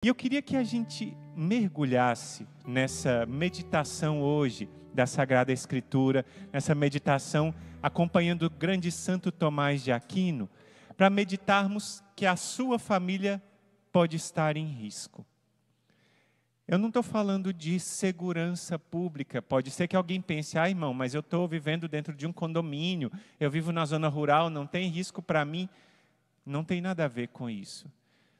E eu queria que a gente mergulhasse nessa meditação hoje da Sagrada Escritura, nessa meditação acompanhando o grande Santo Tomás de Aquino, para meditarmos que a sua família pode estar em risco. Eu não estou falando de segurança pública. Pode ser que alguém pense, irmão, mas eu estou vivendo dentro de um condomínio, eu vivo na zona rural, não tem risco para mim. Não tem nada a ver com isso.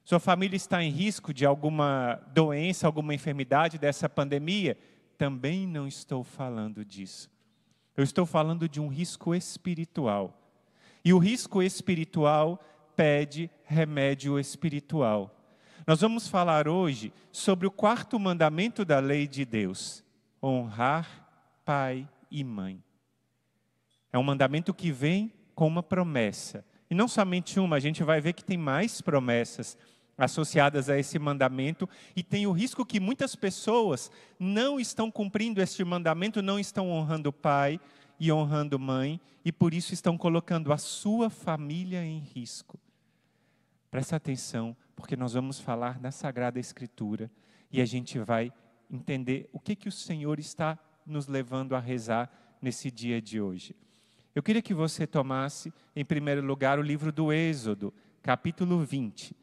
Sua família está em risco de alguma doença, alguma enfermidade dessa pandemia? Também não estou falando disso. Eu estou falando de um risco espiritual. E o risco espiritual pede remédio espiritual. Nós vamos falar hoje sobre o 4º mandamento da lei de Deus: honrar pai e mãe. É um mandamento que vem com uma promessa. E não somente uma, a gente vai ver que tem mais promessas associadas a esse mandamento. E tem o risco que muitas pessoas não estão cumprindo este mandamento, não estão honrando o pai e honrando mãe, e por isso estão colocando a sua família em risco. Presta atenção, porque nós vamos falar da Sagrada Escritura e a gente vai entender o que o Senhor está nos levando a rezar nesse dia de hoje. Eu queria que você tomasse, em primeiro lugar, o livro do Êxodo, capítulo 20.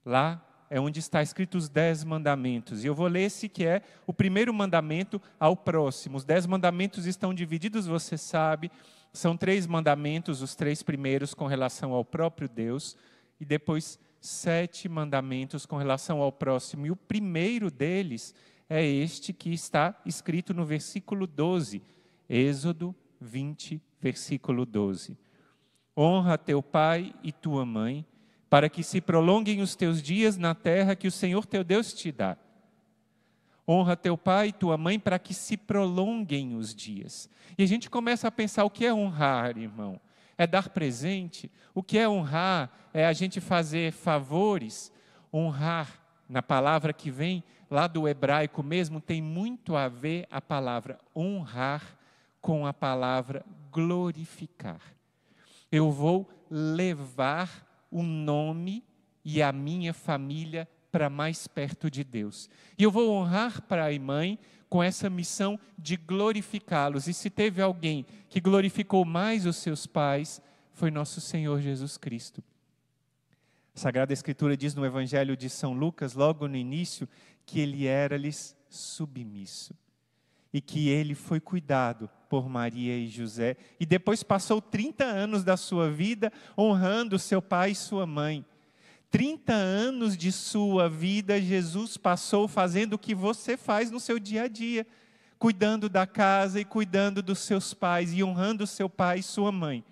Lá é onde está escrito os 10 mandamentos. E eu vou ler esse que é o primeiro mandamento ao próximo. Os 10 mandamentos estão divididos, você sabe. São 3 mandamentos, os 3 primeiros com relação ao próprio Deus. E depois 7 mandamentos com relação ao próximo. E o primeiro deles é este que está escrito no versículo 12. Êxodo 20, versículo 12. Honra teu pai e tua mãe, para que se prolonguem os teus dias na terra que o Senhor teu Deus te dá. Honra teu pai e tua mãe para que se prolonguem os dias. E a gente começa a pensar o que é honrar, irmão. É dar presente? O que é honrar? É a gente fazer favores? Honrar, na palavra que vem lá do hebraico mesmo, tem muito a ver a palavra honrar com a palavra glorificar. Eu vou levar o nome e a minha família para mais perto de Deus. E eu vou honrar pai e mãe com essa missão de glorificá-los. E se teve alguém que glorificou mais os seus pais, foi nosso Senhor Jesus Cristo. A Sagrada Escritura diz no Evangelho de São Lucas, logo no início, que ele era-lhes submisso. E que ele foi cuidado por Maria e José. E depois passou 30 anos da sua vida honrando seu pai e sua mãe. 30 anos de sua vida Jesus passou fazendo o que você faz no seu dia a dia. Cuidando da casa e cuidando dos seus pais e honrando seu pai e sua mãe.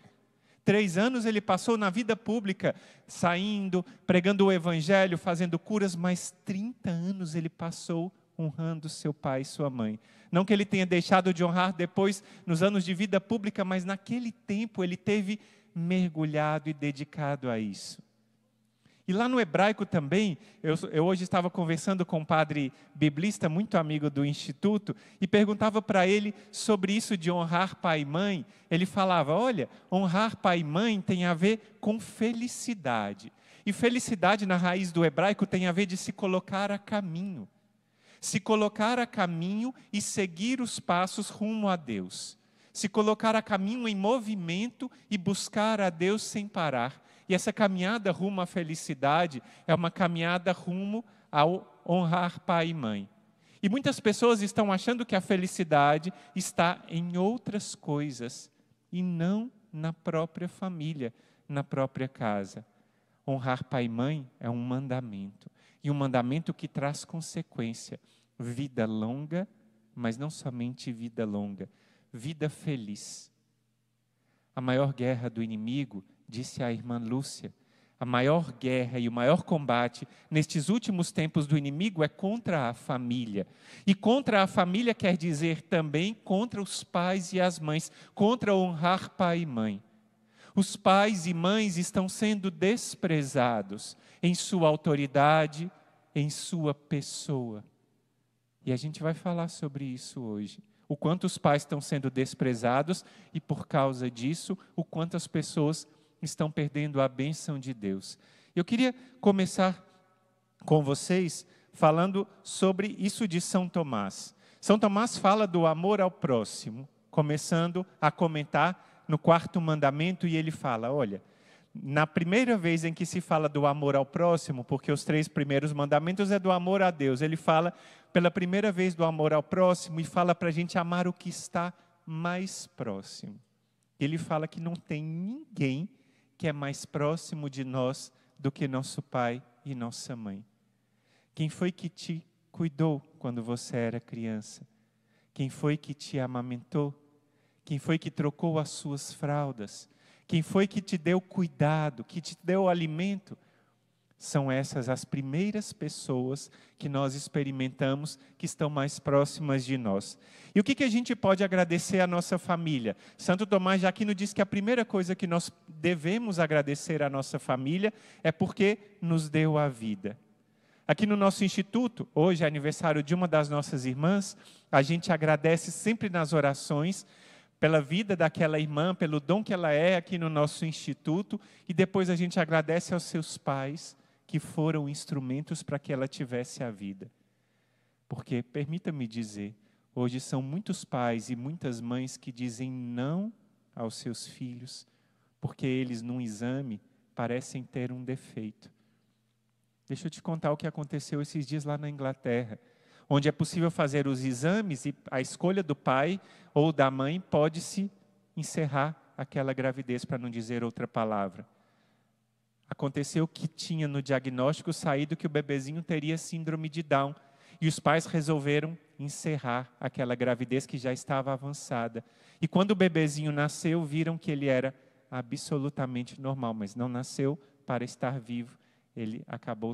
3 anos ele passou na vida pública, saindo, pregando o evangelho, fazendo curas, mas 30 anos ele passou honrando seu pai e sua mãe. Não que ele tenha deixado de honrar depois, nos anos de vida pública, mas naquele tempo ele teve mergulhado e dedicado a isso. E lá no hebraico também, eu hoje estava conversando com um padre biblista, muito amigo do Instituto, e perguntava para ele sobre isso de honrar pai e mãe. Ele falava, olha, honrar pai e mãe tem a ver com felicidade. E felicidade na raiz do hebraico tem a ver de se colocar a caminho. Se colocar a caminho e seguir os passos rumo a Deus. Se colocar a caminho em movimento e buscar a Deus sem parar. E essa caminhada rumo à felicidade é uma caminhada rumo ao honrar pai e mãe. E muitas pessoas estão achando que a felicidade está em outras coisas e não na própria família, na própria casa. Honrar pai e mãe é um mandamento. E um mandamento que traz consequência. Vida longa, mas não somente vida longa. Vida feliz. A maior guerra do inimigo, disse a irmã Lúcia, a maior guerra e o maior combate nestes últimos tempos do inimigo é contra a família. E contra a família quer dizer também contra os pais e as mães, contra honrar pai e mãe. Os pais e mães estão sendo desprezados em sua autoridade, em sua pessoa. E a gente vai falar sobre isso hoje. O quanto os pais estão sendo desprezados e por causa disso, o quanto as pessoas estão perdendo a bênção de Deus. Eu queria começar com vocês falando sobre isso de São Tomás. São Tomás fala do amor ao próximo, começando a comentar no 4º mandamento, e ele fala, olha, na primeira vez em que se fala do amor ao próximo, porque os 3 primeiros mandamentos é do amor a Deus, ele fala pela primeira vez do amor ao próximo e fala para a gente amar o que está mais próximo. Ele fala que não tem ninguém que é mais próximo de nós do que nosso pai e nossa mãe. Quem foi que te cuidou quando você era criança? Quem foi que te amamentou? Quem foi que trocou as suas fraldas? Quem foi que te deu cuidado, que te deu alimento? São essas as primeiras pessoas que nós experimentamos que estão mais próximas de nós. E o que a gente pode agradecer à nossa família? Santo Tomás de Aquino diz que a primeira coisa que nós devemos agradecer à nossa família é porque nos deu a vida. Aqui no nosso instituto, hoje é aniversário de uma das nossas irmãs, a gente agradece sempre nas orações pela vida daquela irmã, pelo dom que ela é aqui no nosso instituto, e depois a gente agradece aos seus pais, que foram instrumentos para que ela tivesse a vida. Porque, permita-me dizer, hoje são muitos pais e muitas mães que dizem não aos seus filhos, porque eles, num exame, parecem ter um defeito. Deixa eu te contar o que aconteceu esses dias lá na Inglaterra, onde é possível fazer os exames e a escolha do pai ou da mãe pode-se encerrar aquela gravidez, para não dizer outra palavra. Aconteceu que tinha no diagnóstico saído que o bebezinho teria síndrome de Down, e os pais resolveram encerrar aquela gravidez que já estava avançada. E quando o bebezinho nasceu, viram que ele era absolutamente normal, mas não nasceu para estar vivo. Ele acabou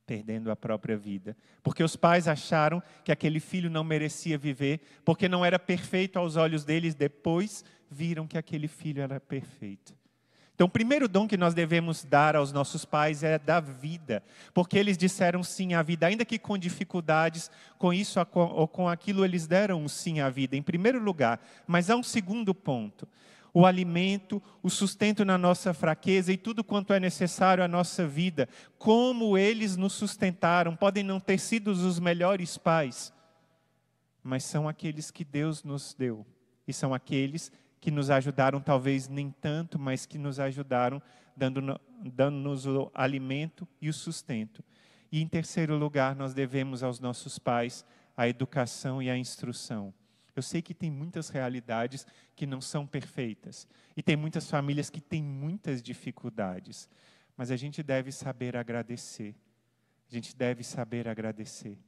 perdendo a própria vida. Porque os pais acharam que aquele filho não merecia viver, porque não era perfeito aos olhos deles, depois viram que aquele filho era perfeito. Então, o primeiro dom que nós devemos dar aos nossos pais é da vida, porque eles disseram sim à vida, ainda que com dificuldades, com isso ou com aquilo, eles deram um sim à vida, em primeiro lugar. Mas há um segundo ponto. O alimento, o sustento na nossa fraqueza e tudo quanto é necessário à nossa vida. Como eles nos sustentaram, podem não ter sido os melhores pais, mas são aqueles que Deus nos deu. E são aqueles que nos ajudaram, talvez nem tanto, mas que nos ajudaram, dando-nos o alimento e o sustento. E em terceiro lugar, nós devemos aos nossos pais a educação e a instrução. Eu sei que tem muitas realidades que não são perfeitas. E tem muitas famílias que têm muitas dificuldades. Mas a gente deve saber agradecer. A gente deve saber agradecer.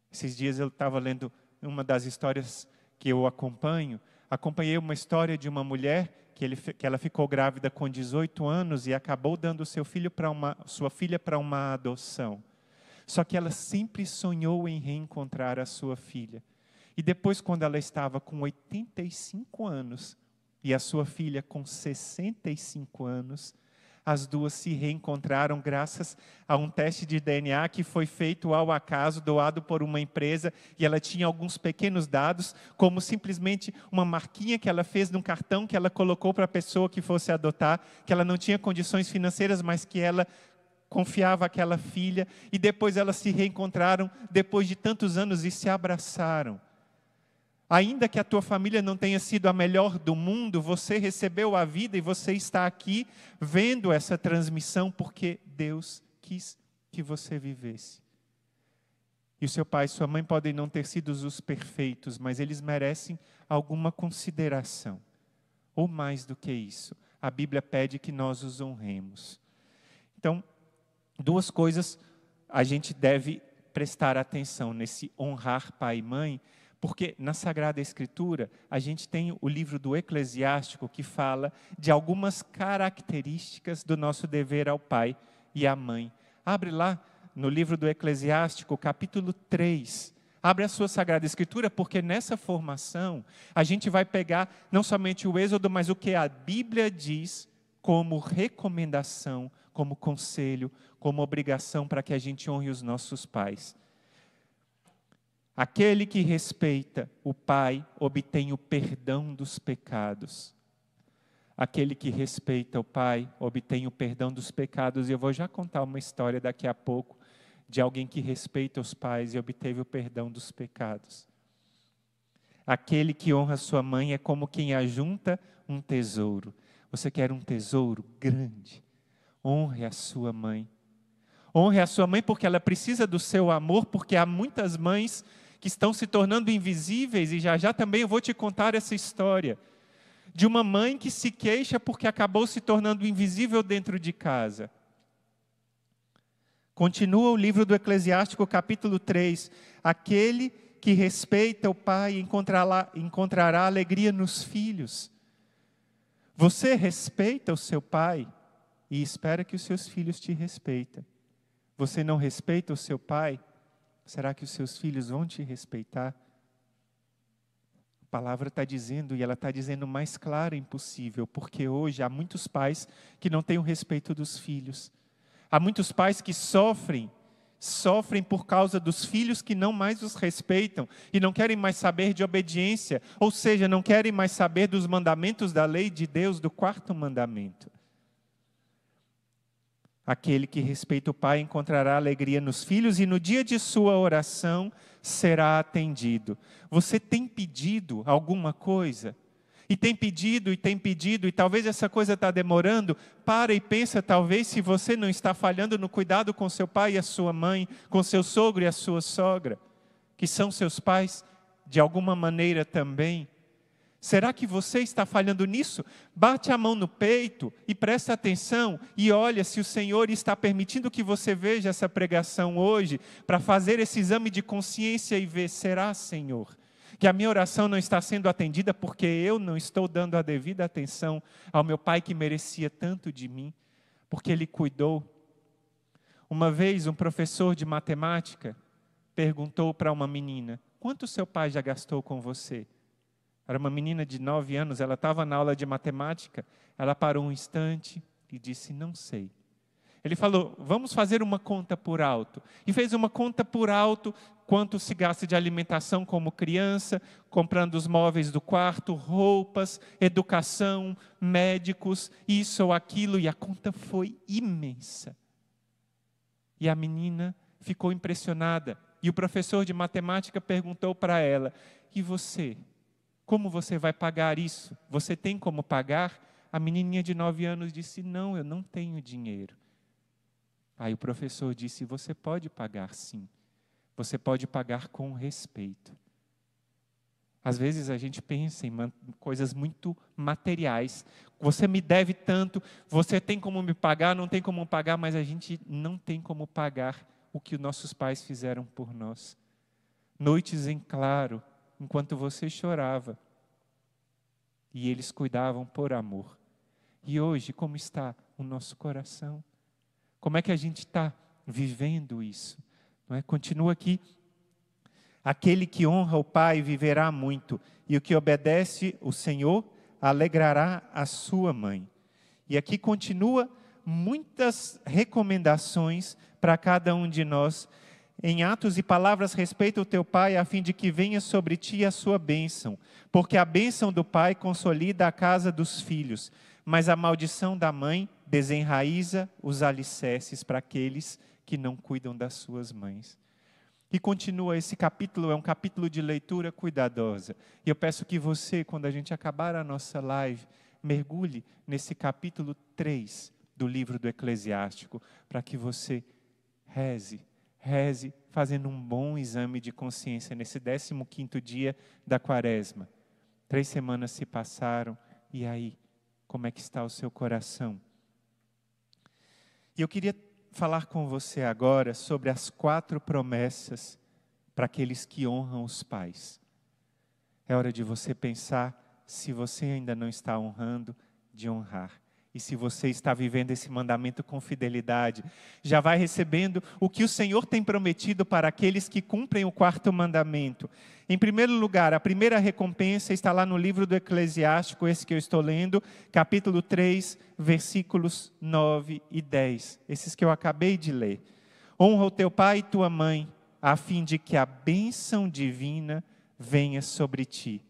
Esses dias eu estava lendo uma das histórias que eu acompanhei uma história de uma mulher que ela ficou grávida com 18 anos e acabou dando sua filha para uma adoção. Só que ela sempre sonhou em reencontrar a sua filha. E depois, quando ela estava com 85 anos e a sua filha com 65 anos, as duas se reencontraram graças a um teste de DNA que foi feito ao acaso, doado por uma empresa, e ela tinha alguns pequenos dados, como simplesmente uma marquinha que ela fez num cartão que ela colocou para a pessoa que fosse adotar, que ela não tinha condições financeiras, mas que ela confiava aquela filha, e depois elas se reencontraram depois de tantos anos e se abraçaram. Ainda que a tua família não tenha sido a melhor do mundo, você recebeu a vida e você está aqui vendo essa transmissão porque Deus quis que você vivesse. E o seu pai e sua mãe podem não ter sido os perfeitos, mas eles merecem alguma consideração. Ou mais do que isso, a Bíblia pede que nós os honremos. Então, duas coisas a gente deve prestar atenção nesse honrar pai e mãe, porque na Sagrada Escritura, a gente tem o livro do Eclesiástico que fala de algumas características do nosso dever ao pai e à mãe. Abre lá no livro do Eclesiástico, capítulo 3. Abre a sua Sagrada Escritura, porque nessa formação, a gente vai pegar não somente o Êxodo, mas o que a Bíblia diz como recomendação, como conselho, como obrigação para que a gente honre os nossos pais. Aquele que respeita o pai obtém o perdão dos pecados. Aquele que respeita o pai obtém o perdão dos pecados. E eu vou já contar uma história daqui a pouco de alguém que respeita os pais e obteve o perdão dos pecados. Aquele que honra sua mãe é como quem ajunta um tesouro. Você quer um tesouro grande? Honre a sua mãe. Honre a sua mãe porque ela precisa do seu amor, porque há muitas mães que estão se tornando invisíveis, e já também eu vou te contar essa história de uma mãe que se queixa porque acabou se tornando invisível dentro de casa. Continua o livro do Eclesiástico, capítulo 3. Aquele que respeita o pai encontrará alegria nos filhos. Você respeita o seu pai e espera que os seus filhos te respeitem. Você não respeita o seu pai? Será que os seus filhos vão te respeitar? A palavra está dizendo, e ela está dizendo mais clara impossível, porque hoje há muitos pais que não têm o respeito dos filhos. Há muitos pais que sofrem por causa dos filhos que não mais os respeitam e não querem mais saber de obediência, ou seja, não querem mais saber dos mandamentos da lei de Deus, do 4º mandamento. Aquele que respeita o pai encontrará alegria nos filhos e no dia de sua oração será atendido. Você tem pedido alguma coisa? E tem pedido, e talvez essa coisa está demorando. Para e pensa, talvez, se você não está falhando no cuidado com seu pai e a sua mãe, com seu sogro e a sua sogra, que são seus pais de alguma maneira também. Será que você está falhando nisso? Bate a mão no peito e presta atenção e olha se o Senhor está permitindo que você veja essa pregação hoje, para fazer esse exame de consciência e ver, será, Senhor, que a minha oração não está sendo atendida porque eu não estou dando a devida atenção ao meu pai que merecia tanto de mim, porque ele cuidou. Uma vez um professor de matemática perguntou para uma menina: quanto seu pai já gastou com você? Era uma menina de 9 anos, ela estava na aula de matemática, ela parou um instante e disse: não sei. Ele falou: vamos fazer uma conta por alto. E fez uma conta por alto, quanto se gasta de alimentação como criança, comprando os móveis do quarto, roupas, educação, médicos, isso ou aquilo, e a conta foi imensa. E a menina ficou impressionada. E o professor de matemática perguntou para ela: e você? Como você vai pagar isso? Você tem como pagar? A menininha de 9 anos disse: não, eu não tenho dinheiro. Aí o professor disse: você pode pagar sim. Você pode pagar com respeito. Às vezes a gente pensa em coisas muito materiais. Você me deve tanto, você tem como me pagar, não tem como pagar, mas a gente não tem como pagar o que os nossos pais fizeram por nós. Noites em claro, enquanto você chorava, e eles cuidavam por amor. E hoje, como está o nosso coração? Como é que a gente está vivendo isso? Não é? Continua aqui: aquele que honra o pai viverá muito, e o que obedece o Senhor alegrará a sua mãe. E aqui continua muitas recomendações para cada um de nós. Em atos e palavras respeita o teu pai, a fim de que venha sobre ti a sua bênção. Porque a bênção do pai consolida a casa dos filhos, mas a maldição da mãe desenraiza os alicerces para aqueles que não cuidam das suas mães. E continua, esse capítulo é um capítulo de leitura cuidadosa. E eu peço que você, quando a gente acabar a nossa live, mergulhe nesse capítulo 3 do livro do Eclesiástico, para que você reze, fazendo um bom exame de consciência nesse 15º dia da quaresma. 3 semanas se passaram, e aí, como é que está o seu coração? E eu queria falar com você agora sobre as 4 promessas para aqueles que honram os pais. É hora de você pensar se você ainda não está honrando, de honrar. E se você está vivendo esse mandamento com fidelidade, já vai recebendo o que o Senhor tem prometido para aqueles que cumprem o 4º mandamento. Em primeiro lugar, a primeira recompensa está lá no livro do Eclesiástico, esse que eu estou lendo, capítulo 3, versículos 9 e 10. Esses que eu acabei de ler. Honra o teu pai e tua mãe, a fim de que a bênção divina venha sobre ti.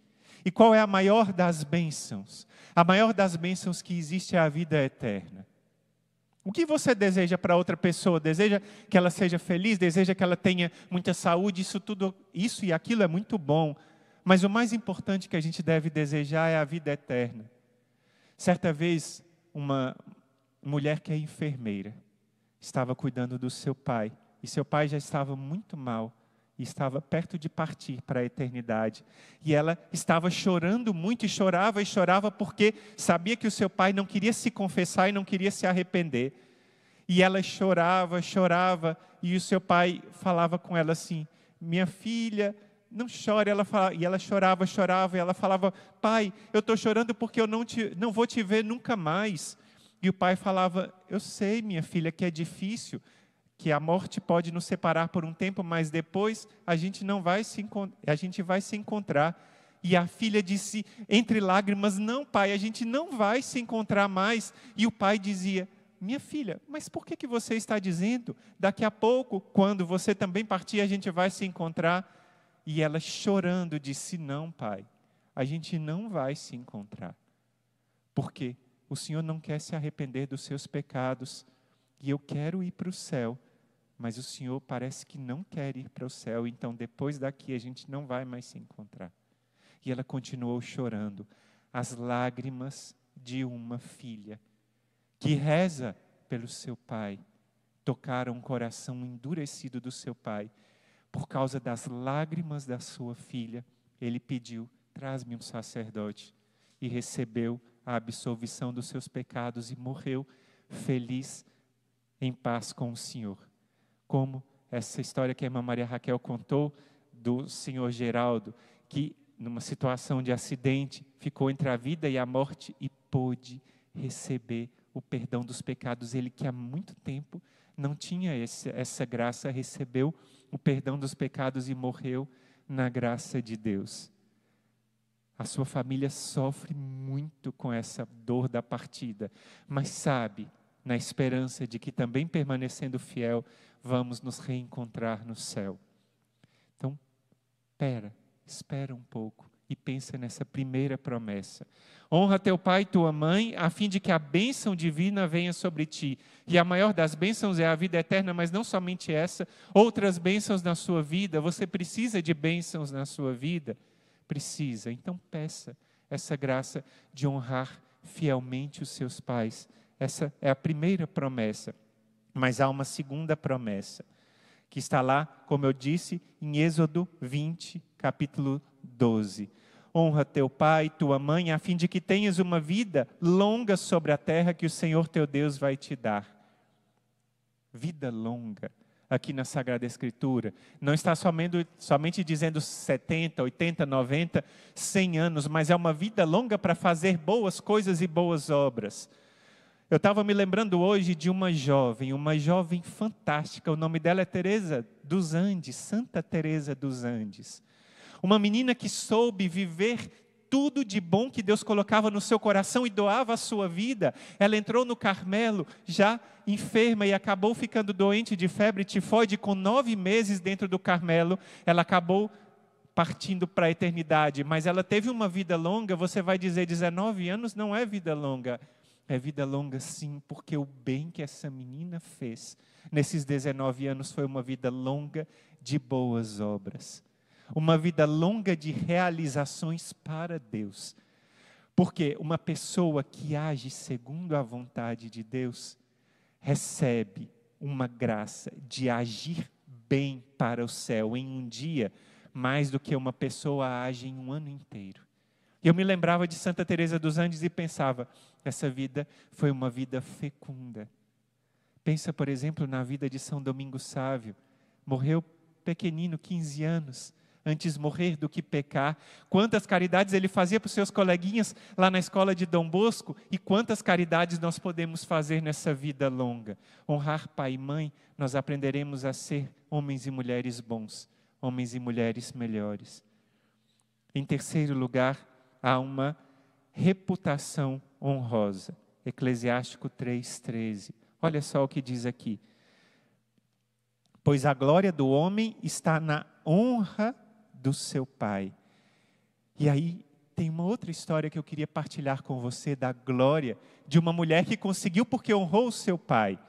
E qual é a maior das bênçãos? A maior das bênçãos que existe é a vida eterna. O que você deseja para outra pessoa? Deseja que ela seja feliz? Deseja que ela tenha muita saúde? Isso tudo, isso e aquilo é muito bom. Mas o mais importante que a gente deve desejar é a vida eterna. Certa vez, uma mulher que é enfermeira estava cuidando do seu pai. E seu pai já estava muito mal. E estava perto de partir para a eternidade. E ela estava chorando muito, e chorava porque sabia que o seu pai não queria se confessar e não queria se arrepender. E ela chorava, e o seu pai falava com ela assim: minha filha, não chore. E ela chorava, e ela falava: pai, eu estou chorando porque eu não vou te ver nunca mais. E o pai falava: eu sei, minha filha, que é difícil, que a morte pode nos separar por um tempo, mas depois a gente vai se encontrar. E a filha disse, entre lágrimas: não, pai, a gente não vai se encontrar mais. E o pai dizia: minha filha, mas por que você está dizendo? Daqui a pouco, quando você também partir, a gente vai se encontrar. E ela, chorando, disse: não, pai, a gente não vai se encontrar. Porque o Senhor não quer se arrepender dos seus pecados. E eu quero ir para o céu. Mas o Senhor parece que não quer ir para o céu, então depois daqui a gente não vai mais se encontrar. E ela continuou chorando, as lágrimas de uma filha que reza pelo seu pai tocaram o coração endurecido do seu pai. Por causa das lágrimas da sua filha, ele pediu: traz-me um sacerdote. E recebeu a absolvição dos seus pecados e morreu feliz, em paz com o Senhor. Como essa história que a irmã Maria Raquel contou do senhor Geraldo, que numa situação de acidente ficou entre a vida e a morte e pôde receber o perdão dos pecados. Ele que há muito tempo não tinha essa graça, recebeu o perdão dos pecados e morreu na graça de Deus. A sua família sofre muito com essa dor da partida, mas sabe, na esperança de que também permanecendo fiel, vamos nos reencontrar no céu. Então, espera um pouco e pensa nessa primeira promessa. Honra teu pai e tua mãe, a fim de que a bênção divina venha sobre ti. E a maior das bênçãos é a vida eterna, mas não somente essa, outras bênçãos na sua vida. Você precisa de bênçãos na sua vida? Precisa. Então peça essa graça de honrar fielmente os seus pais. Essa é a primeira promessa. Mas há uma segunda promessa, que está lá, como eu disse, em Êxodo 20, capítulo 12. Honra teu pai e tua mãe, a fim de que tenhas uma vida longa sobre a terra que o Senhor teu Deus vai te dar. Vida longa, aqui na Sagrada Escritura, não está somente dizendo 70, 80, 90, 100 anos, mas é uma vida longa para fazer boas coisas e boas obras. Eu estava me lembrando hoje de uma jovem fantástica, o nome dela é Teresa dos Andes, Santa Teresa dos Andes. Uma menina que soube viver tudo de bom que Deus colocava no seu coração e doava a sua vida. Ela entrou no Carmelo já enferma e acabou ficando doente de febre tifoide. Com 9 meses dentro do Carmelo, ela acabou partindo para a eternidade. Mas ela teve uma vida longa. Você vai dizer, 19 anos não é vida longa. É vida longa sim, porque o bem que essa menina fez nesses 19 anos foi uma vida longa de boas obras. Uma vida longa de realizações para Deus. Porque uma pessoa que age segundo a vontade de Deus, recebe uma graça de agir bem para o céu em um dia, mais do que uma pessoa age em um ano inteiro. Eu me lembrava de Santa Teresa dos Andes e pensava, essa vida foi uma vida fecunda. Pensa, por exemplo, na vida de São Domingos Sávio. Morreu pequenino, 15 anos, antes morrer do que pecar. Quantas caridades ele fazia para os seus coleguinhas lá na escola de Dom Bosco, e quantas caridades nós podemos fazer nessa vida longa. Honrar pai e mãe, nós aprenderemos a ser homens e mulheres bons, homens e mulheres melhores. Em terceiro lugar, há uma reputação honrosa. Eclesiástico 3,13. Olha só o que diz aqui. Pois a glória do homem está na honra do seu pai. E aí tem uma outra história que eu queria partilhar com você da glória de uma mulher que conseguiu porque honrou o seu pai.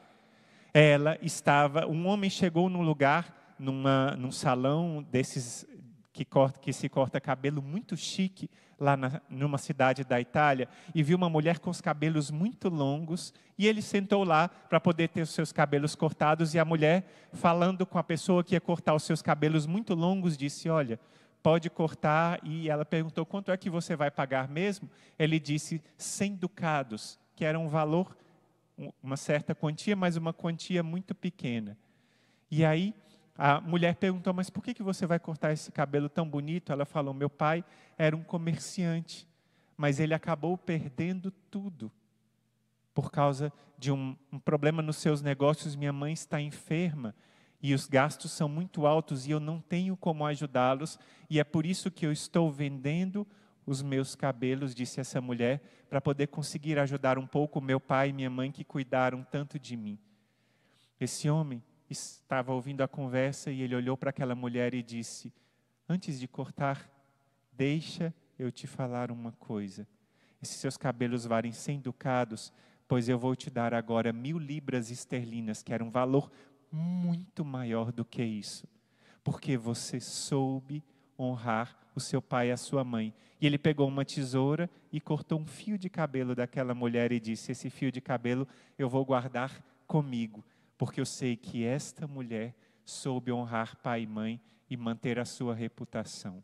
Um homem chegou num lugar, num salão desses que se corta cabelo muito chique, lá numa cidade da Itália, e viu uma mulher com os cabelos muito longos, e ele sentou lá para poder ter os seus cabelos cortados, e a mulher, falando com a pessoa que ia cortar os seus cabelos muito longos, disse: olha, pode cortar. E ela perguntou: quanto é que você vai pagar mesmo? Ele disse 100 ducados, que era um valor, uma certa quantia, mas uma quantia muito pequena. E aí a mulher perguntou: mas por que você vai cortar esse cabelo tão bonito? Ela falou: meu pai era um comerciante, mas ele acabou perdendo tudo por causa de um problema nos seus negócios. Minha mãe está enferma e os gastos são muito altos e eu não tenho como ajudá-los, e é por isso que eu estou vendendo os meus cabelos, disse essa mulher, para poder conseguir ajudar um pouco meu pai e minha mãe que cuidaram tanto de mim. Esse homem estava ouvindo a conversa e ele olhou para aquela mulher e disse: antes de cortar, deixa eu te falar uma coisa. Esses seus cabelos valem 100 ducados, pois eu vou te dar agora 1.000 libras esterlinas, que era um valor muito maior do que isso, porque você soube honrar o seu pai e a sua mãe. E ele pegou uma tesoura e cortou um fio de cabelo daquela mulher e disse: esse fio de cabelo eu vou guardar comigo, porque eu sei que esta mulher soube honrar pai e mãe e manter a sua reputação.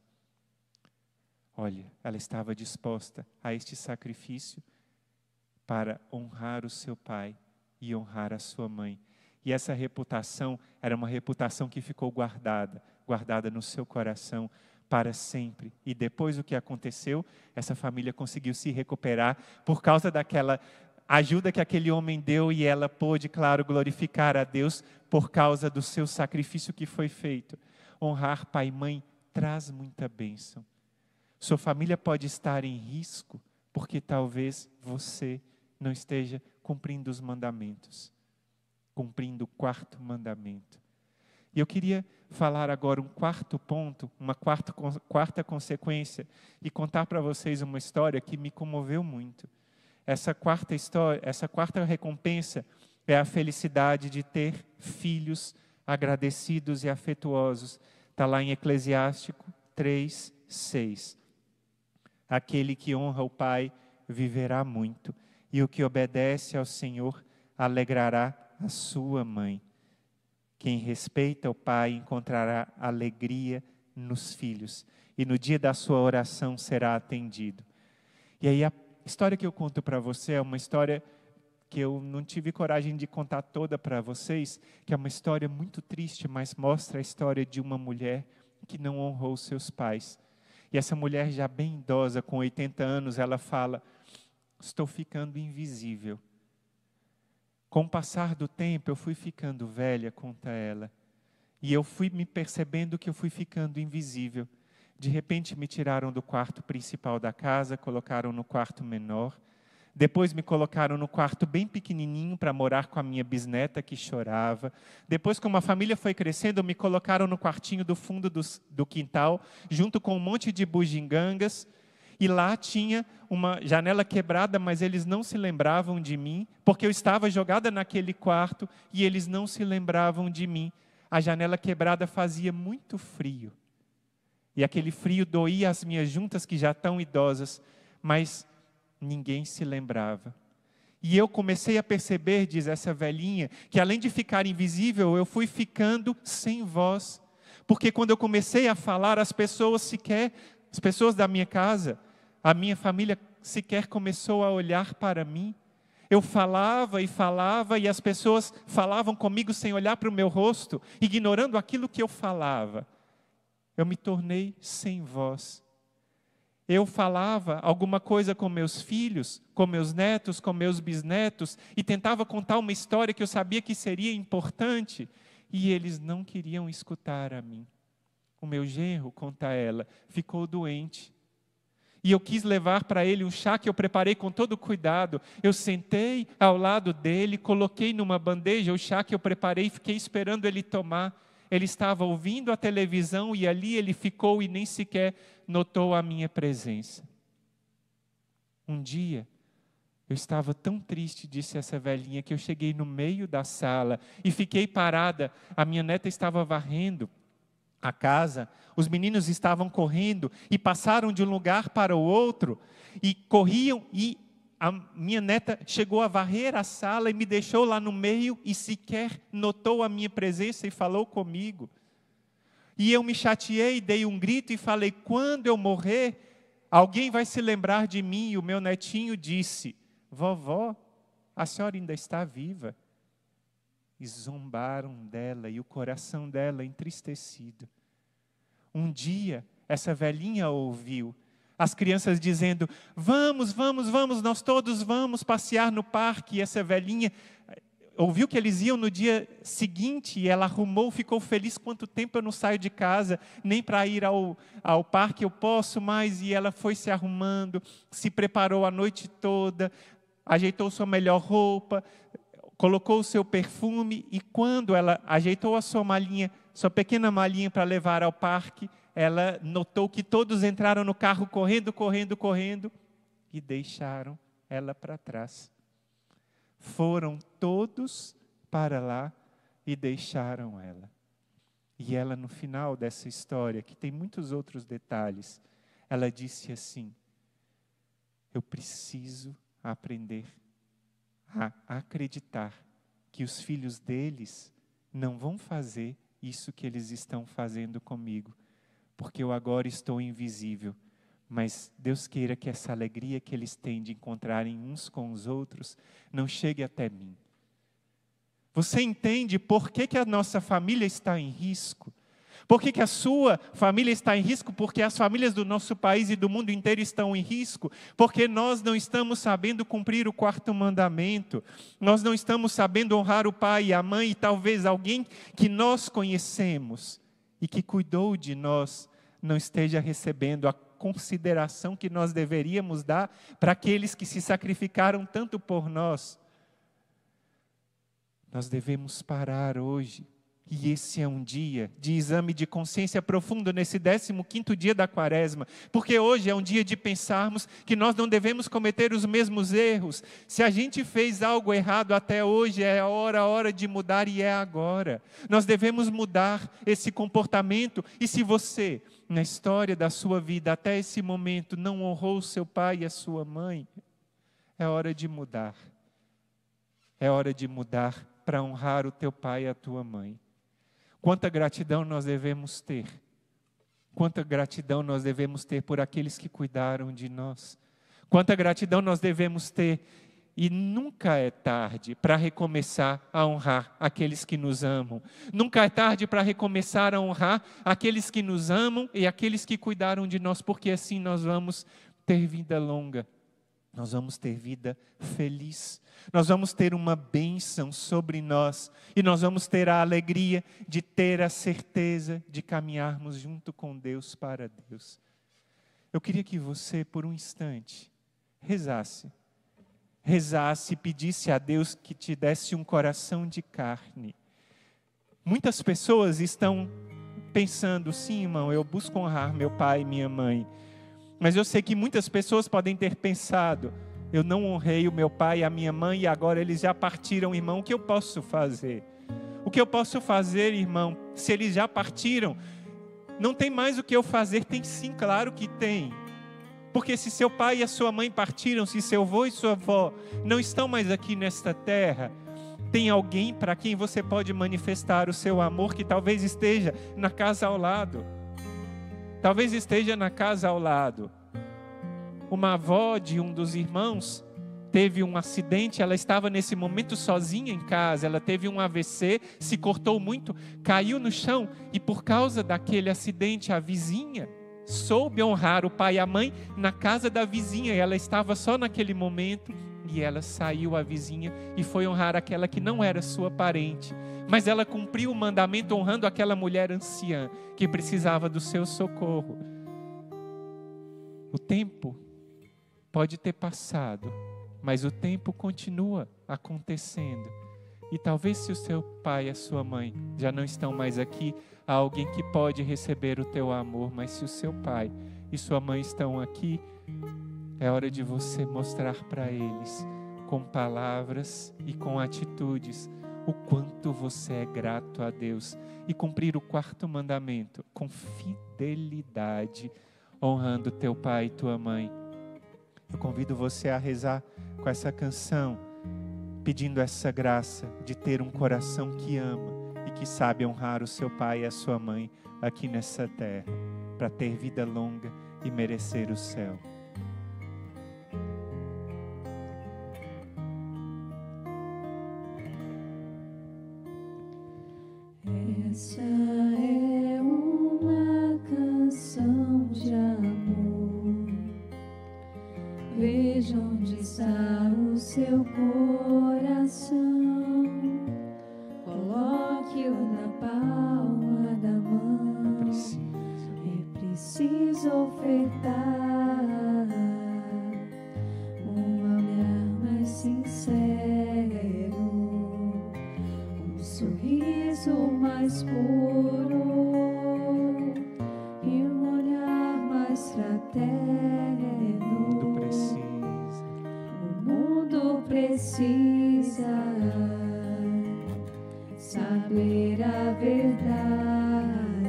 Olha, ela estava disposta a este sacrifício para honrar o seu pai e honrar a sua mãe. E essa reputação era uma reputação que ficou guardada no seu coração para sempre. E depois o que aconteceu? Essa família conseguiu se recuperar por causa daquela ajuda que aquele homem deu, e ela pôde, claro, glorificar a Deus por causa do seu sacrifício que foi feito. Honrar pai e mãe traz muita bênção. Sua família pode estar em risco porque talvez você não esteja cumprindo os mandamentos, cumprindo o 4º mandamento. E eu queria falar agora um 4º ponto, uma quarta consequência, e contar para vocês uma história que me comoveu muito. Essa quarta recompensa é a felicidade de ter filhos agradecidos e afetuosos. Está lá em Eclesiástico 3:6. Aquele que honra o pai viverá muito, e o que obedece ao Senhor alegrará a sua mãe. Quem respeita o pai encontrará alegria nos filhos, e no dia da sua oração será atendido. E aí a história que eu conto para você é uma história que eu não tive coragem de contar toda para vocês, que é uma história muito triste, mas mostra a história de uma mulher que não honrou seus pais. E essa mulher já bem idosa, com 80 anos, ela fala: estou ficando invisível. Com o passar do tempo, eu fui ficando velha, conta ela, e eu fui me percebendo que eu fui ficando invisível. De repente me tiraram do quarto principal da casa, colocaram no quarto menor. Depois me colocaram no quarto bem pequenininho para morar com a minha bisneta que chorava. Depois, como a família foi crescendo, me colocaram no quartinho do fundo do quintal, junto com um monte de bugigangas. E lá tinha uma janela quebrada, mas eles não se lembravam de mim, porque eu estava jogada naquele quarto e eles não se lembravam de mim. A janela quebrada fazia muito frio. E aquele frio doía as minhas juntas que já estão idosas, mas ninguém se lembrava. E eu comecei a perceber, diz essa velhinha, que além de ficar invisível, eu fui ficando sem voz. Porque quando eu comecei a falar, as pessoas da minha casa, a minha família sequer começou a olhar para mim. Eu falava e as pessoas falavam comigo sem olhar para o meu rosto, ignorando aquilo que eu falava. Eu me tornei sem voz. Eu falava alguma coisa com meus filhos, com meus netos, com meus bisnetos, e tentava contar uma história que eu sabia que seria importante, e eles não queriam escutar a mim. O meu genro, conta ela, ficou doente. E eu quis levar para ele um chá que eu preparei com todo cuidado. Eu sentei ao lado dele, coloquei numa bandeja o chá que eu preparei e fiquei esperando ele tomar. Ele estava ouvindo a televisão e ali ele ficou e nem sequer notou a minha presença. Um dia, eu estava tão triste, disse essa velhinha, que eu cheguei no meio da sala e fiquei parada. A minha neta estava varrendo a casa, os meninos estavam correndo e passaram de um lugar para o outro e corriam, e a minha neta chegou a varrer a sala e me deixou lá no meio e sequer notou a minha presença e falou comigo. E eu me chateei, dei um grito e falei: quando eu morrer, alguém vai se lembrar de mim. E o meu netinho disse: vovó, a senhora ainda está viva. E zombaram dela e o coração dela entristecido. Um dia, essa velhinha ouviu as crianças dizendo: vamos, vamos, vamos, nós todos vamos passear no parque. E essa velhinha ouviu que eles iam no dia seguinte e ela arrumou, ficou feliz: quanto tempo eu não saio de casa, nem para ir ao parque eu posso mais. E ela foi se arrumando, se preparou a noite toda, ajeitou sua melhor roupa, colocou o seu perfume, e quando ela ajeitou a sua malinha, sua pequena malinha para levar ao parque, ela notou que todos entraram no carro correndo, correndo, correndo, e deixaram ela para trás. Foram todos para lá e deixaram ela. E ela, no final dessa história, que tem muitos outros detalhes, ela disse assim: eu preciso aprender a acreditar que os filhos deles não vão fazer isso que eles estão fazendo comigo, porque eu agora estou invisível, mas Deus queira que essa alegria que eles têm de encontrarem uns com os outros não chegue até mim. Você entende por que a nossa família está em risco? Por que a sua família está em risco? Porque as famílias do nosso país e do mundo inteiro estão em risco. Porque nós não estamos sabendo cumprir o 4º mandamento. Nós não estamos sabendo honrar o pai e a mãe, e talvez alguém que nós conhecemos e que cuidou de nós não esteja recebendo a consideração que nós deveríamos dar para aqueles que se sacrificaram tanto por nós. Nós devemos parar hoje. E esse é um dia de exame de consciência profundo nesse 15º dia da Quaresma, porque hoje é um dia de pensarmos que nós não devemos cometer os mesmos erros. Se a gente fez algo errado até hoje, é a hora de mudar, e é agora. Nós devemos mudar esse comportamento. E se você, na história da sua vida, até esse momento, não honrou o seu pai e a sua mãe, é hora de mudar. É hora de mudar para honrar o teu pai e a tua mãe. Quanta gratidão nós devemos ter. Quanta gratidão nós devemos ter por aqueles que cuidaram de nós. Quanta gratidão nós devemos ter. E nunca é tarde para recomeçar a honrar aqueles que nos amam. Nunca é tarde para recomeçar a honrar aqueles que nos amam e aqueles que cuidaram de nós, porque assim nós vamos ter vida longa. Nós vamos ter vida feliz. Nós vamos ter uma bênção sobre nós. E nós vamos ter a alegria de ter a certeza de caminharmos junto com Deus para Deus. Eu queria que você, por um instante, rezasse e pedisse a Deus que te desse um coração de carne. Muitas pessoas estão pensando: sim, irmão, eu busco honrar meu pai e minha mãe. Mas eu sei que muitas pessoas podem ter pensado: eu não honrei o meu pai e a minha mãe, e agora eles já partiram, irmão, o que eu posso fazer? O que eu posso fazer, irmão, se eles já partiram? Não tem mais o que eu fazer? Tem sim, claro que tem. Porque se seu pai e a sua mãe partiram, se seu avô e sua avó não estão mais aqui nesta terra, tem alguém para quem você pode manifestar o seu amor, que talvez esteja na casa ao lado. Talvez esteja na casa ao lado. Uma avó de um dos irmãos teve um acidente, ela estava nesse momento sozinha em casa, ela teve um AVC, se cortou muito, caiu no chão, e por causa daquele acidente, a vizinha soube honrar o pai e a mãe na casa da vizinha, e ela estava só naquele momento, e ela saiu, a vizinha, e foi honrar aquela que não era sua parente, mas ela cumpriu o mandamento honrando aquela mulher anciã, que precisava do seu socorro. O tempo pode ter passado, mas o tempo continua acontecendo. E talvez, se o seu pai e a sua mãe já não estão mais aqui, há alguém que pode receber o teu amor. Mas se o seu pai e sua mãe estão aqui, É hora de você mostrar para eles, com palavras e com atitudes, o quanto você é grato a Deus e cumprir o 4º mandamento com fidelidade, honrando teu pai e tua mãe. Eu convido você a rezar com essa canção, pedindo essa graça de ter um coração que ama e que sabe honrar o seu pai e a sua mãe aqui nessa terra, para ter vida longa e merecer o céu. Essa é uma canção de amor. Veja onde está o seu coração. Coloque-o na palma da mão. É preciso ofertar um olhar mais sincero, um sorriso mais puro e um olhar mais fraterno. O mundo precisa saber a verdade.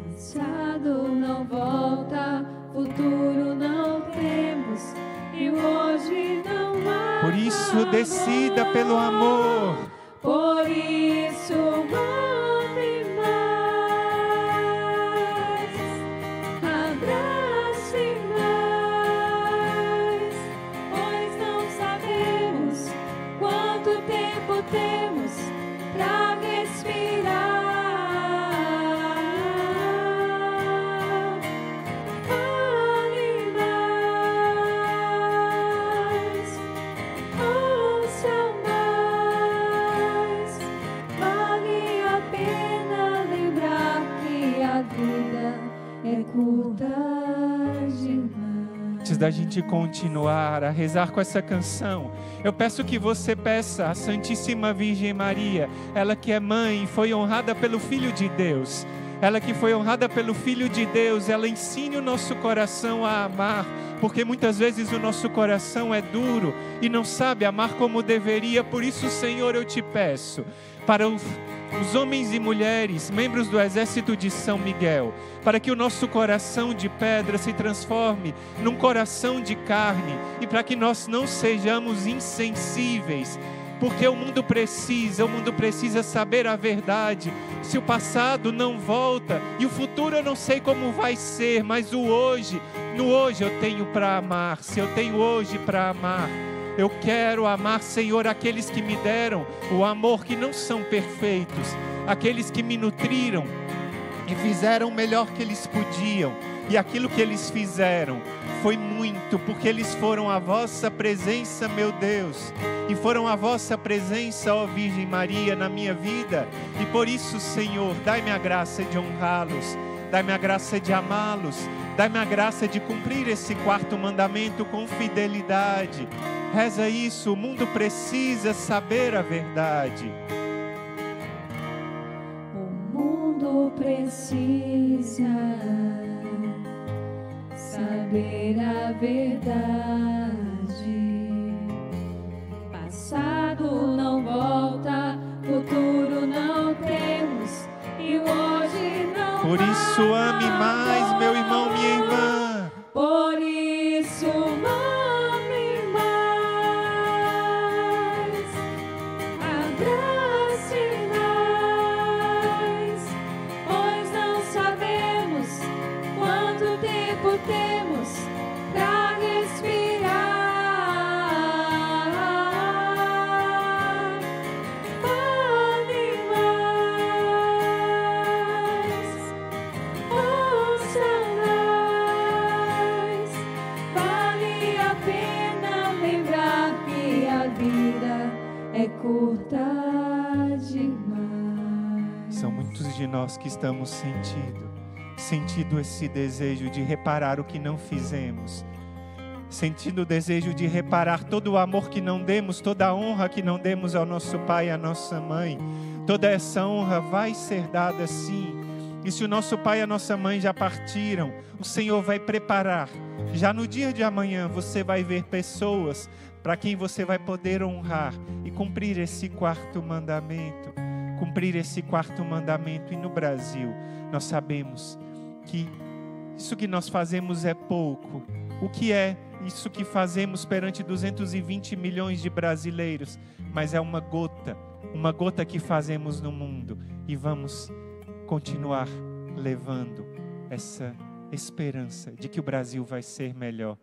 Passado não volta, futuro não temos e hoje não há. Por isso decida pelo amor. Por isso ame mais, abrace mais, pois não sabemos quanto tempo temos pra respirar. Fale mais, ouça mais. Vale a pena lembrar que a vida é curta demais. Antes da gente continuar a rezar com essa canção, eu peço que você peça à Santíssima Virgem Maria, ela que é mãe e foi honrada pelo Filho de Deus, ela que foi honrada pelo Filho de Deus, ela ensine o nosso coração a amar, porque muitas vezes o nosso coração é duro e não sabe amar como deveria. Por isso, Senhor, eu te peço, para os homens e mulheres, membros do exército de São Miguel, para que o nosso coração de pedra se transforme num coração de carne e para que nós não sejamos insensíveis, porque o mundo precisa saber a verdade. Se o passado não volta e o futuro eu não sei como vai ser, mas no hoje eu tenho para amar. Se eu tenho hoje para amar, eu quero amar, Senhor, aqueles que me deram o amor, que não são perfeitos, aqueles que me nutriram e fizeram o melhor que eles podiam. E aquilo que eles fizeram foi muito, porque eles foram à vossa presença, meu Deus, e foram à vossa presença, ó Virgem Maria, na minha vida. E por isso, Senhor, dai-me a graça de honrá-los, dai-me a graça de amá-los, dai-me a graça de cumprir esse 4º mandamento com fidelidade. Reza isso, o mundo precisa saber a verdade. O mundo precisa saber a verdade. Passado não volta, futuro não temos e hoje não. Por isso ame mais, meu irmão, minha irmã. Por isso ame mais, abrace mais, pois não sabemos quanto tempo temos pra respirar. Fale mais, ouça mais. Vale a pena lembrar que a vida é curta demais. São muitos de nós que estamos sentindo esse desejo de reparar o que não fizemos, sentindo o desejo de reparar todo o amor que não demos, toda a honra que não demos ao nosso pai e à nossa mãe. Toda essa honra vai ser dada sim. E se o nosso pai e a nossa mãe já partiram, o Senhor vai preparar Já no dia de amanhã você vai ver pessoas para quem você vai poder honrar e cumprir esse quarto mandamento. Cumprir esse quarto mandamento. E no Brasil, nós sabemos que isso que nós fazemos é pouco. O que é isso que fazemos perante 220 milhões de brasileiros? Mas é uma gota que fazemos no mundo. E vamos continuar levando essa esperança de que o Brasil vai ser melhor.